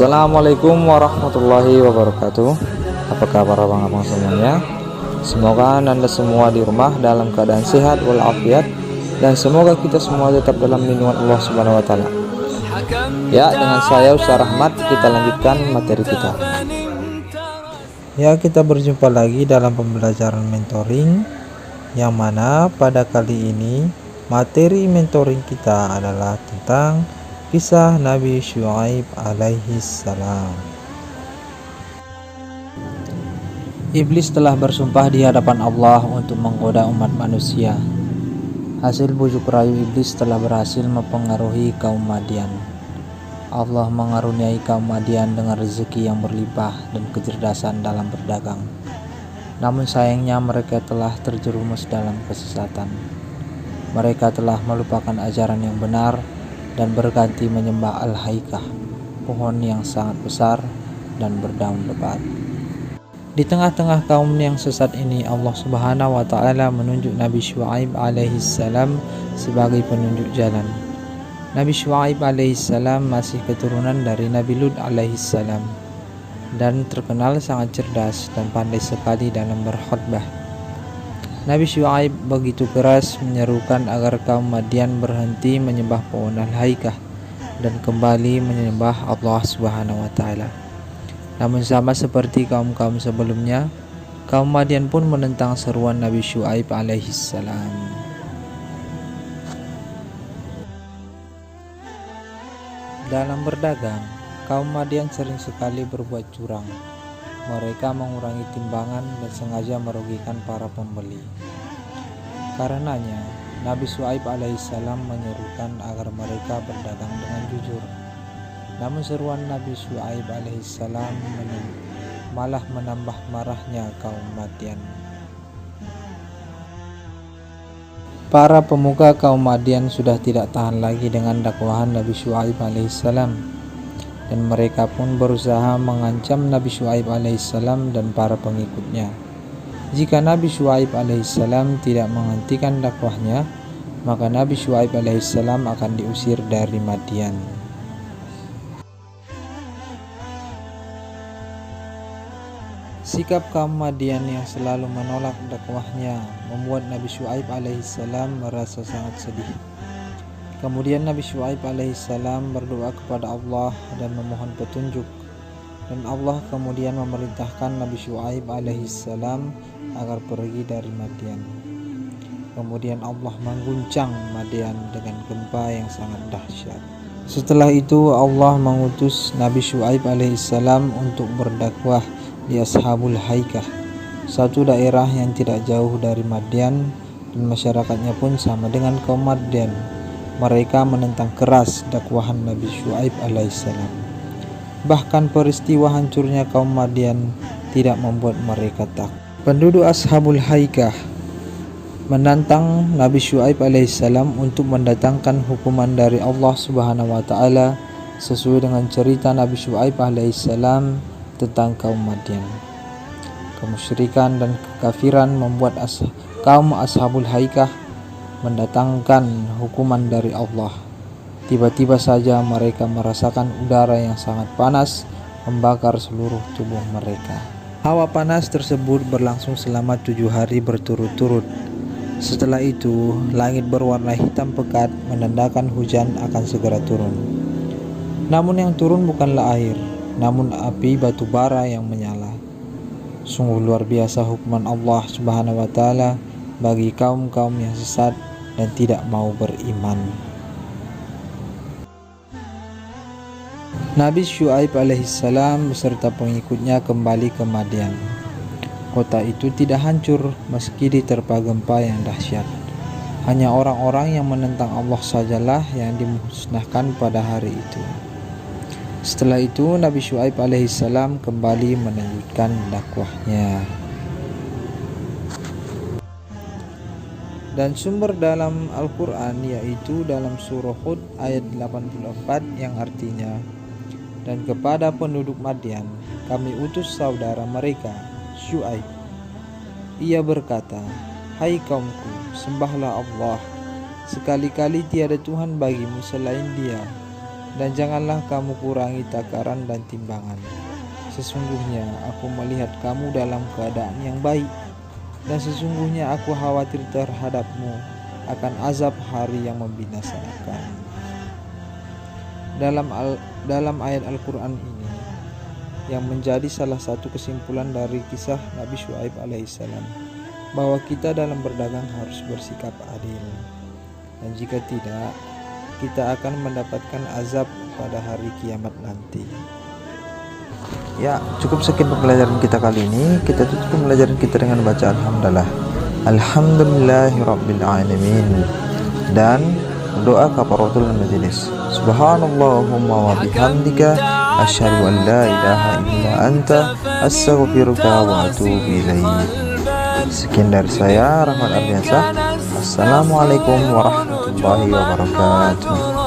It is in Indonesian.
Assalamualaikum warahmatullahi wabarakatuh. Apa kabar abang-abang semuanya? Semoga anda semua di rumah dalam keadaan sehat walafiat, dan semoga kita semua tetap dalam lindungan Allah Subhanahu wa taala. Ya, dengan saya Ustaz Rahmat, kita lanjutkan materi kita. Ya, kita berjumpa lagi dalam pembelajaran mentoring, yang mana pada kali ini materi mentoring kita adalah tentang kisah Nabi Syuaib alaihi salam. Iblis telah bersumpah di hadapan Allah untuk menggoda umat manusia. Hasil bujuk rayu iblis telah berhasil mempengaruhi kaum Madian. Allah mengaruniai kaum Madian dengan rezeki yang berlimpah dan kecerdasan dalam berdagang. Namun sayangnya mereka telah terjerumus dalam kesesatan. Mereka telah melupakan ajaran yang benar dan berganti menyembah Al-Haikah, pohon yang sangat besar dan berdaun lebat. Di tengah-tengah kaum yang sesat ini, Allah Subhanahu wa taala menunjuk Nabi Syuaib alaihi salam sebagai penunjuk jalan. Nabi Syuaib alaihi salam masih keturunan dari Nabi Lut alaihi salam dan terkenal sangat cerdas dan pandai sekali dalam berkhutbah. Nabi Syuaib begitu keras menyerukan agar kaum Madian berhenti menyembah pohon Al-Haikah dan kembali menyembah Allah Subhanahu wa taala. Namun sama seperti kaum-kaum sebelumnya, kaum Madian pun menentang seruan Nabi Syuaib alaihi salam. Dalam berdagang, kaum Madian sering sekali berbuat curang. Mereka mengurangi timbangan dan sengaja merugikan para pembeli. Karenanya, Nabi Syuaib alaihissalam menyerukan agar mereka berdagang dengan jujur. Namun seruan Nabi Syuaib alaihissalam malah menambah marahnya kaum Madian. Para pemuka kaum Madian sudah tidak tahan lagi dengan dakwahan Nabi Syuaib alaihissalam, dan mereka pun berusaha mengancam Nabi Syuaib alaihissalam dan para pengikutnya. Jika Nabi Syuaib alaihissalam tidak menghentikan dakwahnya, maka Nabi Syuaib alaihissalam akan diusir dari Madian. Sikap kaum Madian yang selalu menolak dakwahnya membuat Nabi Syuaib alaihissalam merasa sangat sedih. Kemudian Nabi Syuaib alaihissalam berdoa kepada Allah dan memohon petunjuk, dan Allah kemudian memerintahkan Nabi Syuaib alaihissalam agar pergi dari Madian. Kemudian Allah mengguncang Madian dengan gempa yang sangat dahsyat. Setelah itu Allah mengutus Nabi Syuaib alaihissalam untuk berdakwah di Ashabul Haikah, satu daerah yang tidak jauh dari Madian, dan masyarakatnya pun sama dengan kaum Madian. Mereka menentang keras dakwahan Nabi Syuaib alaihissalam. Bahkan peristiwa hancurnya kaum Madian tidak membuat mereka takut. Penduduk Ashabul Haikah menantang Nabi Syuaib alaihissalam untuk mendatangkan hukuman dari Allah Subhanahu wa taala sesuai dengan cerita Nabi Syuaib alaihissalam tentang kaum Madian. Kemusyrikan dan kekafiran membuat kaum Ashabul Haikah mendatangkan hukuman dari Allah. Tiba-tiba saja mereka merasakan udara yang sangat panas membakar seluruh tubuh mereka. Hawa panas tersebut berlangsung selama 7 hari berturut-turut. Setelah itu, langit berwarna hitam pekat menandakan hujan akan segera turun. Namun yang turun bukanlah air, namun api batu bara yang menyala. Sungguh luar biasa hukuman Allah Subhanahu wa taala bagi kaum-kaum yang sesat dan tidak mau beriman. Nabi Syuaib alaihissalam beserta pengikutnya kembali ke Madian. Kota itu tidak hancur meski diterpa gempa yang dahsyat. Hanya orang-orang yang menentang Allah sajalah yang dimusnahkan pada hari itu. Setelah itu Nabi Syuaib alaihissalam kembali melanjutkan dakwahnya. Dan sumber dalam Al-Quran yaitu dalam surah Hud ayat 84 yang artinya, dan kepada penduduk Madian kami utus saudara mereka Syuaib. Ia berkata, hai kaumku, sembahlah Allah, sekali-kali tiada Tuhan bagimu selain Dia. dan janganlah kamu kurangi takaran dan timbangan. Sesungguhnya aku melihat kamu dalam keadaan yang baik, dan sesungguhnya aku khawatir terhadapmu akan azab hari yang membinasakan. Dalam ayat Al-Quran ini yang menjadi salah satu kesimpulan dari kisah Nabi Syuaib alaihissalam, bahwa kita dalam berdagang harus bersikap adil, dan jika tidak, kita akan mendapatkan azab pada hari kiamat nanti. Ya, cukup sekian pembelajaran kita kali ini. Kita tutup pembelajaran kita dengan baca alhamdulillah. Alhamdulillahirabbil alamin. Dan doa kafaratul majelis. Subhanallahumma wa bihamdika asyhadu an la ilaha illa anta astaghfiruka wa atubu ilaik. Sekian dari saya, Rahmat Ardiansah. Assalamualaikum warahmatullahi wabarakatuh.